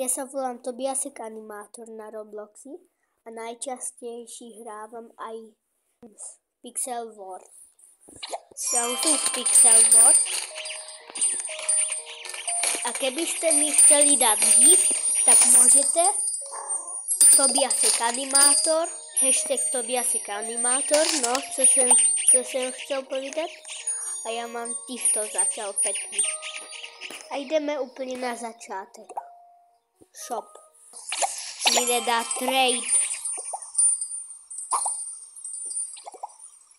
Ja sa volám Tobiasek Animátor na Robloxi a najčastejší hrávam aj Pixel War. Ja už som v Pixel War. A keby ste mi chceli dať gift, tak môžete Tobiasek Animátor, hashtag Tobiasek Animátor, no, čo som chcel povedať. A ja mám týchto zatiaľ pekných. A ideme úplne na začiatek. Shop. Mi nedá trade.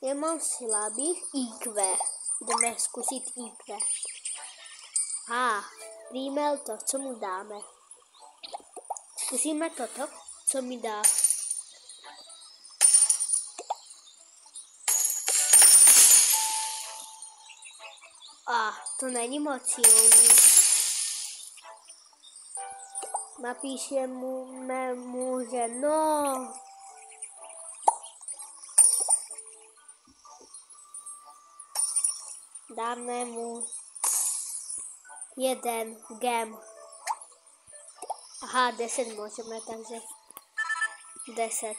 Ja mám slabých IQ. Ideme skúsiť IQ. Príjmel to, co mu dáme. Skúsime toto, co mi dá. To není moc silný. Napíšeme mu, že no. Dáme mu 1 gem. 10 môžeme, takže 10.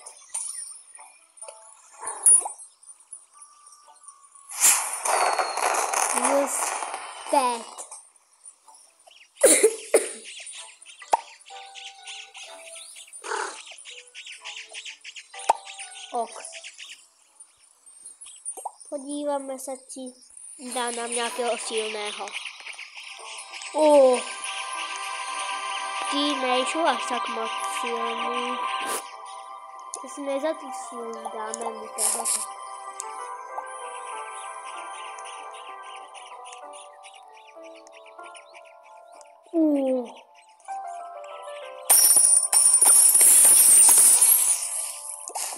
Use 5. Ok. Podíváme sa, či dá nám nejakého silného. Ty nejsou až tak moc silný. To si nezatučím, dáme mu tohoto.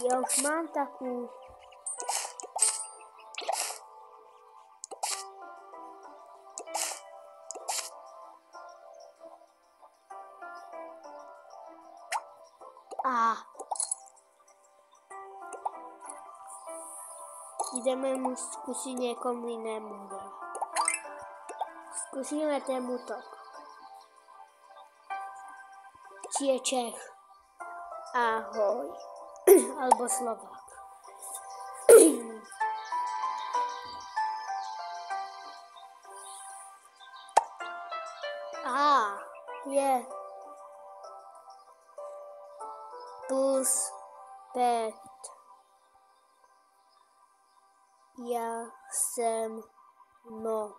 Ja už mám takú. Ideme mu skúsiť niekomu inému. Skúsime ten útok. Či je Čech. Ahoj. Alebo Slovák. Je plus 5. Ja jsem noob.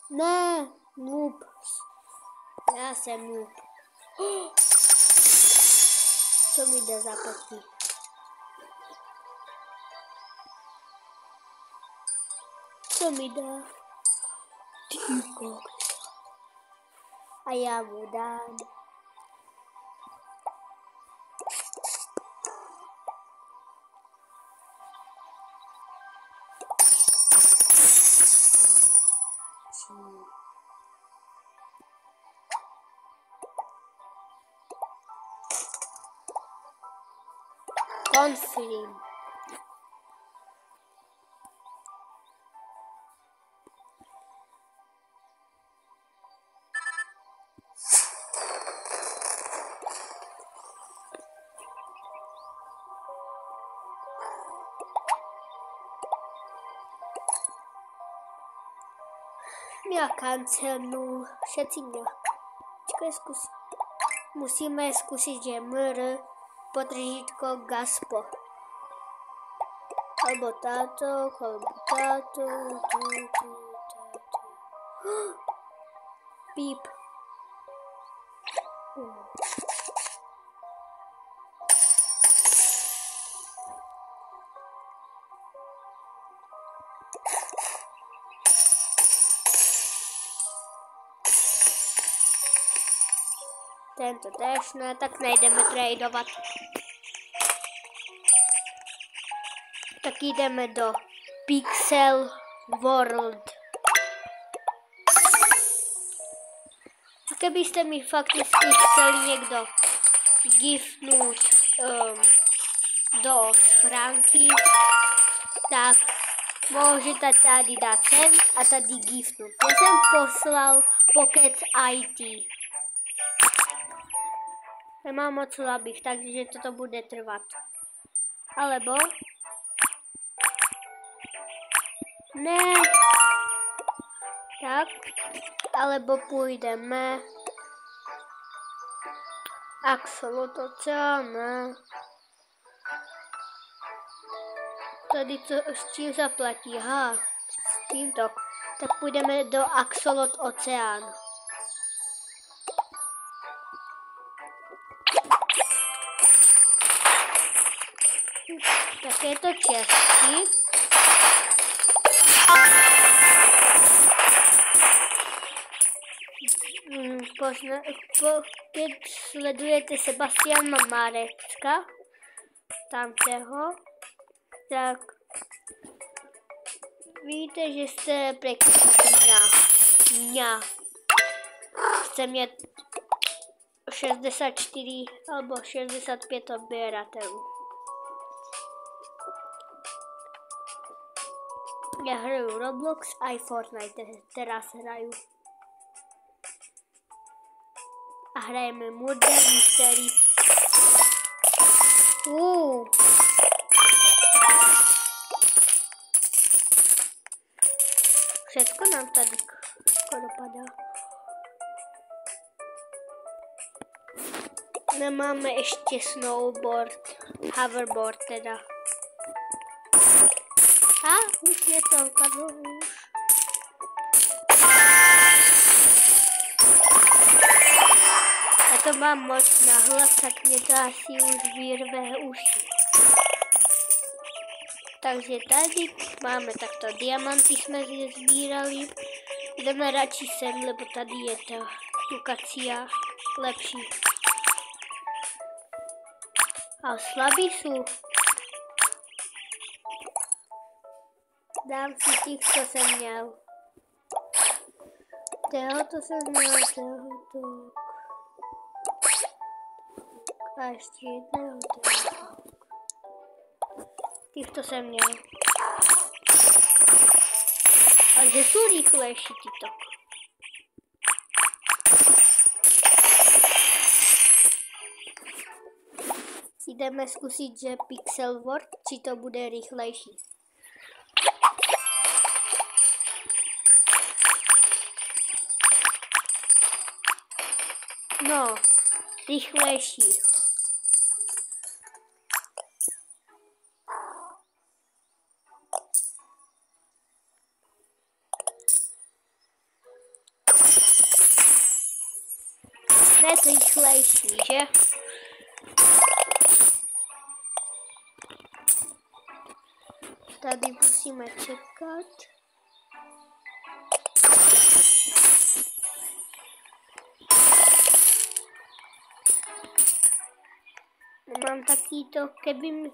Ne, noob. Já jsem noob. Co mi jde za pěkný? Co mi dá? Týko. A já mu dám. Confirm. Mňa kancelnú, všetci mňa. Počkaj, musíme skúsiť, že MR potržítko Gaspo. Alebo táto, alebo táto. Píp. Tento též ne, tak nejdeme tradovat. Tak jdeme do Pixel World. A kebyste mi fakticky chceli někdo giftnout do schránky, Tak, môžete tady dát sem a tady giftnout. Ja som poslal Pocket IT. Nemám moc slabých, takže toto bude trvat. Alebo... Ne. Tak. Alebo půjdeme... Axolot oceán. Tady co, s čím zaplatí? Aha, s tímto. Tak půjdeme do Axolot oceán. Tak je to český. Pokud sledujete Sebastiana Marecka, tamtého, tak víte, že jste překvapení. Já chcem mít 64 alebo 65 odběratelů. Já hraju Roblox a i Fortnite, teraz hraju. A hrajeme Murder Mystery. Všetko nám tady skoro padá. Nemáme ještě snowboard, hoverboard teda. A už mě to padlo už. Já to mám moc nahlas, tak mě to asi už vyrve uši. Takže tady máme takto diamanty, jsme sbírali. Jdeme radši sem, lebo tady je ta lokacia lepší. A slabí jsou. Dám si těch, co jsem měl. Tohoto jsem měl, tohoto. A ještě jedného tohoto. Těchto jsem měl. Ale jsou rychlejší tyto. Jdeme zkusit, že Pixel World, či to bude rychlejší. No, rychlejší. Hned rychlejší, že? Tady musíme čekat. Mám takýto, keby,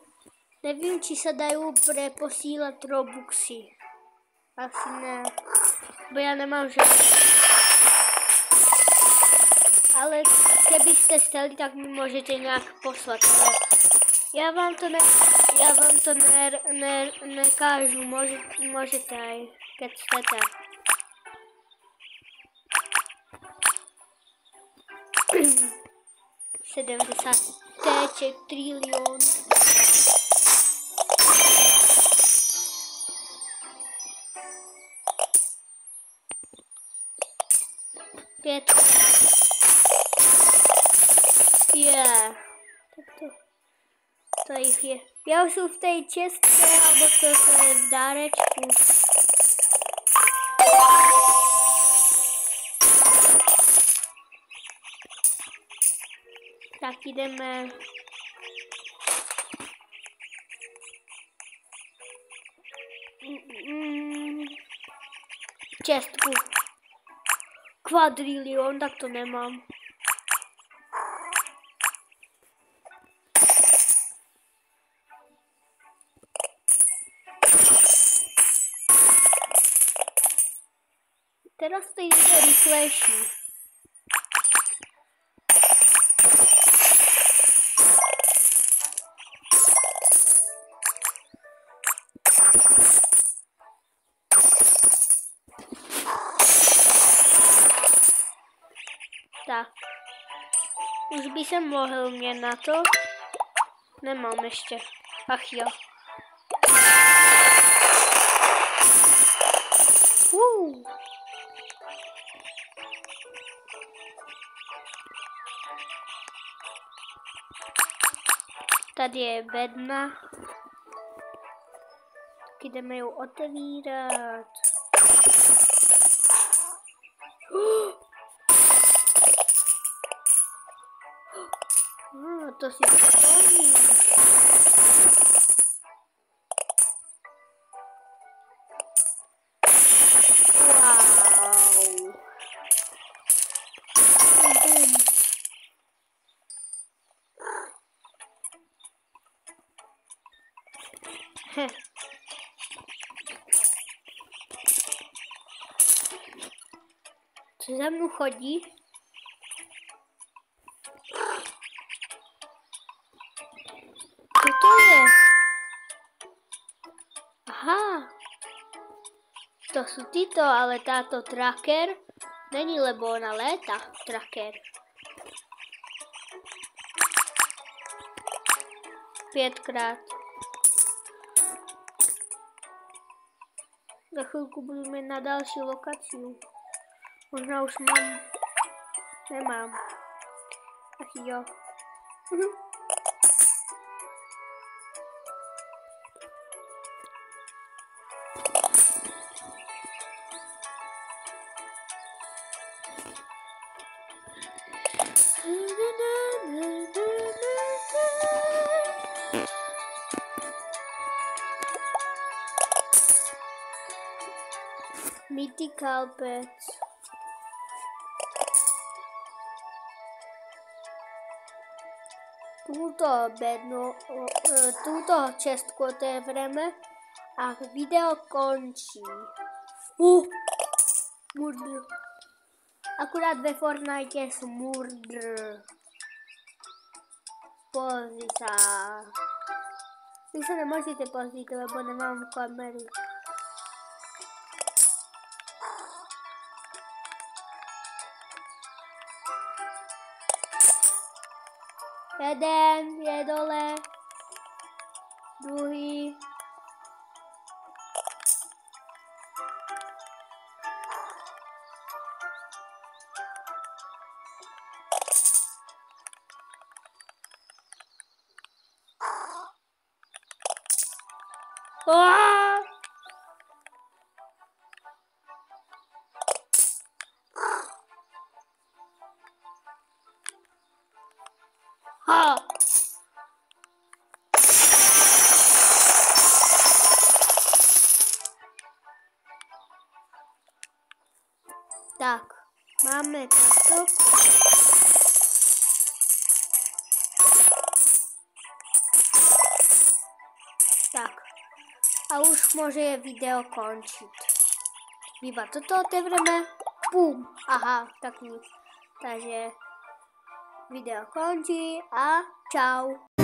nevím, či se dají preposílat Robuxy. Asi ne, bo já nemám žádný. Ale kdybyste chtěli, tak mi můžete nějak poslat. Já vám to nekážu, můžete aj, keď chcete. $70 trilion. Pět. Yeah. Tak to jich je. Já už jsem v té čestce, alebo to je v dárečku. Tak jdeme. Čestku. Kvadrilion, tak to nemám. Teraz to jde rychlejší. Tak. Už by som mohol mít na to. Nemám ještě. Ach jo. Tady je bedna. Tak jdeme ju otevírat. To si stojí. Wow. Co za mnou chodí? Co to je? Aha. To jsou tyto, ale táto tracker není, lebo ona léta. Tracker. 5krát. Za chvilku budu mít na další lokaci. Možná už mám. Nemám. Ach jo. Mythical Pets. Tuto čestku otevřeme a video končí. Murdr. Akurát ve Fortnite jsou murdr. Pozri sa. Vy se nemůžete pozrieť, lebo nemám kameru. Jeden je dole, druhý. Tak, máme takto. Tak, a už může video končit. Iba toto otevřeme. Pum, aha, tak nic. Takže video končí a čau.